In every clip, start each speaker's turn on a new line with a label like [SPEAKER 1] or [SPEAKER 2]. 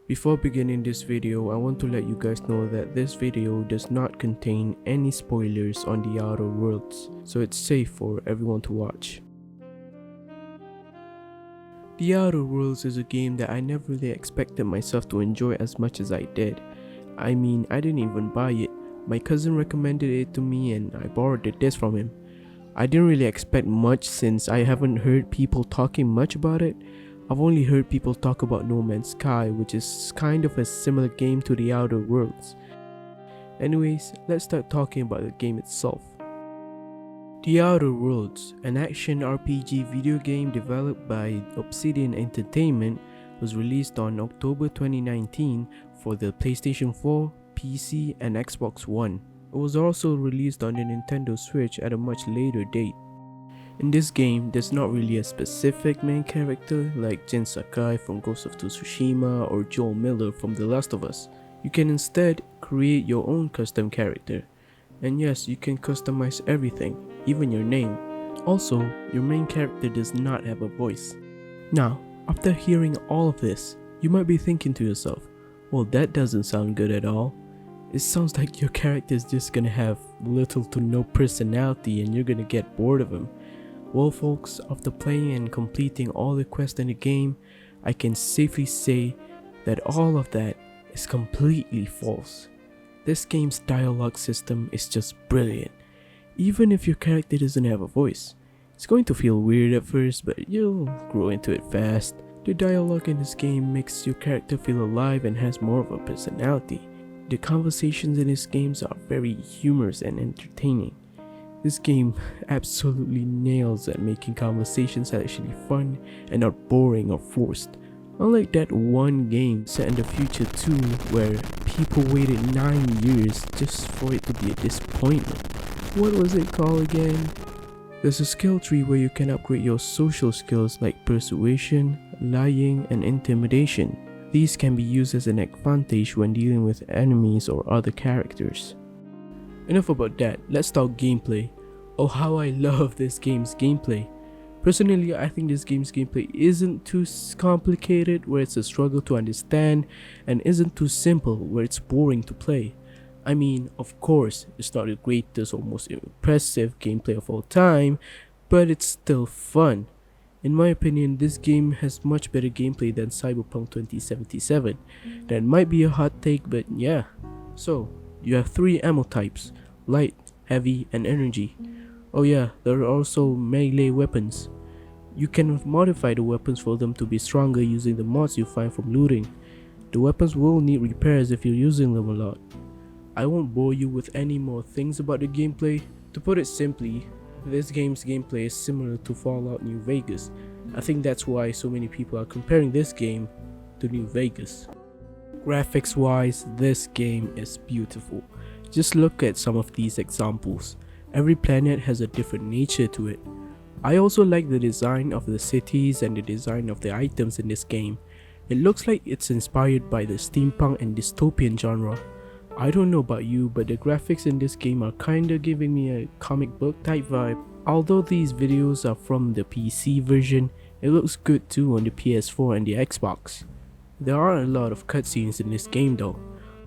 [SPEAKER 1] Before beginning this video, I want to let you guys know that this video does not contain any spoilers on The Outer Worlds, so it's safe for everyone to watch. The Outer Worlds is a game that I never really expected myself to enjoy as much as I did. I mean, I didn't even buy it. My cousin recommended it to me and I borrowed the disc from him. I didn't really expect much since I haven't heard people talking much about it. I've only heard people talk about No Man's Sky, which is kind of a similar game to The Outer Worlds. Anyways, let's start talking about the game itself. The Outer Worlds, an action RPG video game developed by Obsidian Entertainment, was released on October 2019 for the PlayStation 4, PC, and Xbox One. It was also released on the Nintendo Switch at a much later date. In this game, there's not really a specific main character like Jin Sakai from Ghost of Tsushima or Joel Miller from The Last of Us. You can instead create your own custom character. And yes, you can customize everything, even your name. Also, your main character does not have a voice. Now, after hearing all of this, you might be thinking to yourself, well, that doesn't sound good at all. It sounds like your character is just gonna have little to no personality and you're gonna get bored of him. Well folks, after playing and completing all the quests in the game, I can safely say that all of that is completely false. This game's dialogue system is just brilliant. Even if your character doesn't have a voice, it's going to feel weird at first, but you'll grow into it fast. The dialogue in this game makes your character feel alive and has more of a personality. The conversations in this game are very humorous and entertaining. This game absolutely nails at making conversations actually fun and not boring or forced. Unlike that one game set in the future too, where people waited 9 years just for it to be a disappointment. What was it called again? There's a skill tree where you can upgrade your social skills like persuasion, lying, and intimidation. These can be used as an advantage when dealing with enemies or other characters. Enough about that, let's talk gameplay. Oh, how I love this game's gameplay. Personally, I think this game's gameplay isn't too complicated where it's a struggle to understand, and isn't too simple where it's boring to play. I mean, of course, it's not the greatest or most impressive gameplay of all time, but it's still fun. In my opinion, this game has much better gameplay than Cyberpunk 2077. That might be a hot take, but yeah. So, you have 3 ammo types: light, heavy, and energy. Oh yeah, there are also melee weapons. You can modify the weapons for them to be stronger using the mods you find from looting. The weapons will need repairs if you're using them a lot. I won't bore you with any more things about the gameplay. To put it simply, this game's gameplay is similar to Fallout New Vegas. I think that's why so many people are comparing this game to New Vegas. Graphics wise, this game is beautiful. Just look at some of these examples. Every planet has a different nature to it. I also like the design of the cities and the design of the items in this game. It looks like it's inspired by the steampunk and dystopian genre. I don't know about you, but the graphics in this game are kinda giving me a comic book type vibe. Although these videos are from the PC version, it looks good too on the PS4 and the Xbox. There are a lot of cutscenes in this game though.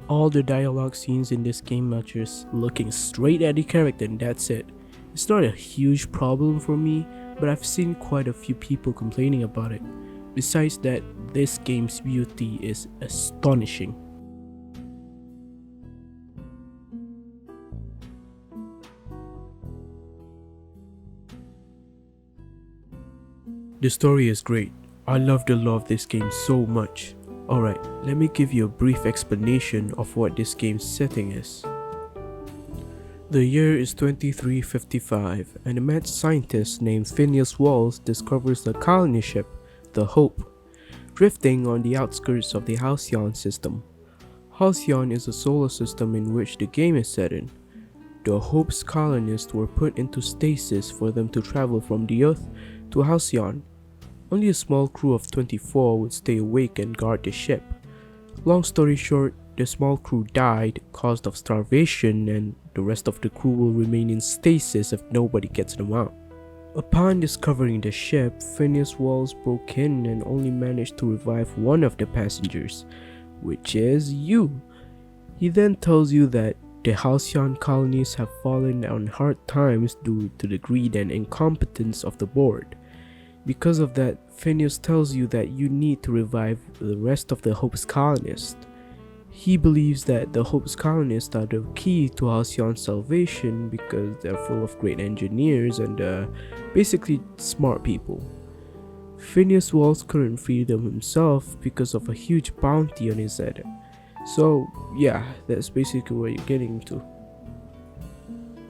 [SPEAKER 1] All the dialogue scenes in this game are just looking straight at the character and that's it. It's not a huge problem for me, but I've seen quite a few people complaining about it. Besides that, this game's beauty is astonishing. The story is great. I love the lore of this game so much. Alright, let me give you a brief explanation of what this game's setting is. The year is 2355 and a mad scientist named Phineas Walls discovers a colony ship, the Hope, drifting on the outskirts of the Halcyon system. Halcyon is a solar system in which the game is set in. The Hope's colonists were put into stasis for them to travel from the Earth to Halcyon. Only a small crew of 24 would stay awake and guard the ship. Long story short, the small crew died caused of starvation and the rest of the crew will remain in stasis if nobody gets them out. Upon discovering the ship, Phineas Walls broke in and only managed to revive one of the passengers, which is you. He then tells you that the Halcyon colonies have fallen on hard times due to the greed and incompetence of the board. Because of that, Phineas tells you that you need to revive the rest of the Hope's colonists. He believes that the Hope's colonists are the key to Halcyon's salvation because they're full of great engineers and basically smart people. Phineas Wall's couldn't free them himself because of a huge bounty on his head. So yeah, that's basically what you're getting to.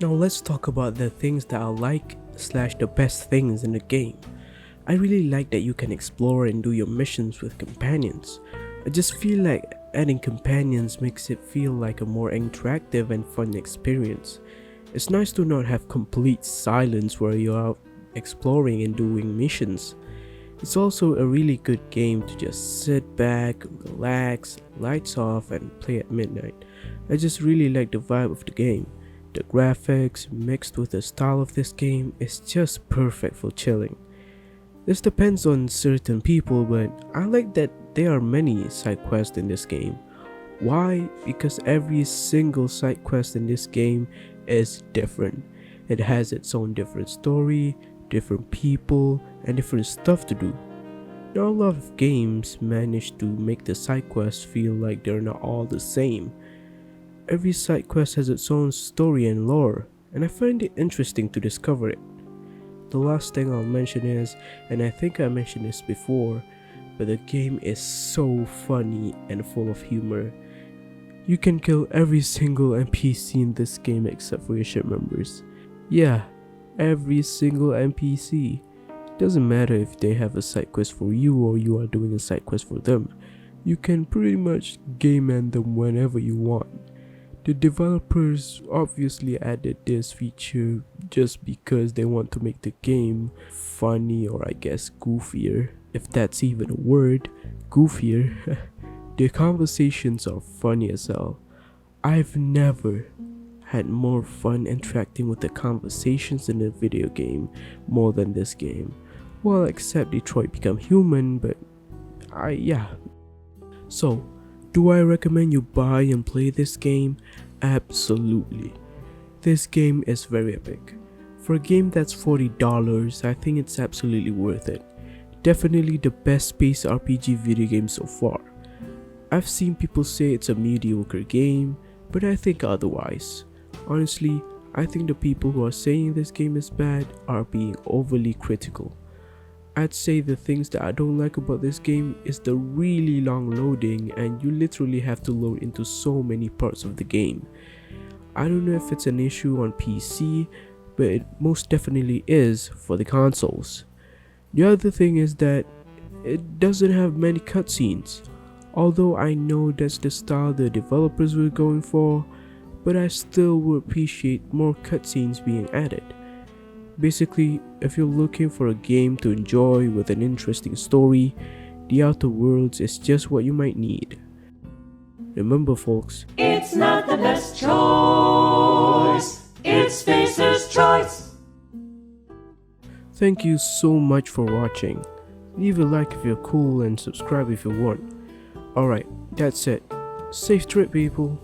[SPEAKER 1] Now let's talk about the things that I like / the best things in the game. I really like that you can explore and do your missions with companions. I just feel like adding companions makes it feel like a more interactive and fun experience. It's nice to not have complete silence while you're out exploring and doing missions. It's also a really good game to just sit back, relax, lights off and play at midnight. I just really like the vibe of the game. The graphics mixed with the style of this game is just perfect for chilling. This depends on certain people, but I like that there are many side quests in this game. Why? Because every single side quest in this game is different. It has its own different story, different people, and different stuff to do. Not a lot of games manage to make the side quests feel like they're not all the same. Every side quest has its own story and lore, and I find it interesting to discover it. The last thing I'll mention is, and I think I mentioned this before, but the game is so funny and full of humor. You can kill every single NPC in this game except for your ship members. Yeah, every single NPC. Doesn't matter if they have a side quest for you or you are doing a side quest for them. You can pretty much game end them whenever you want. The developers obviously added this feature just because they want to make the game funny, or I guess goofier, if that's even a word, goofier. The conversations are funny as hell. I've never had more fun interacting with the conversations in a video game more than this game. Well, except Detroit Become Human, but yeah. So, do I recommend you buy and play this game? Absolutely. This game is very epic. For a game that's $40, I think it's absolutely worth it. Definitely the best space RPG video game so far. I've seen people say it's a mediocre game, but I think otherwise. Honestly, I think the people who are saying this game is bad are being overly critical. I'd say the things that I don't like about this game is the really long loading, and you literally have to load into so many parts of the game. I don't know if it's an issue on PC, but it most definitely is for the consoles. The other thing is that it doesn't have many cutscenes. Although I know that's the style the developers were going for, but I still would appreciate more cutscenes being added. Basically, if you're looking for a game to enjoy with an interesting story, The Outer Worlds is just what you might need. Remember folks,
[SPEAKER 2] it's not the best choice, it's Spacer's choice.
[SPEAKER 1] Thank you so much for watching. Leave a like if you're cool and subscribe if you want. Alright, that's it. Safe trip people.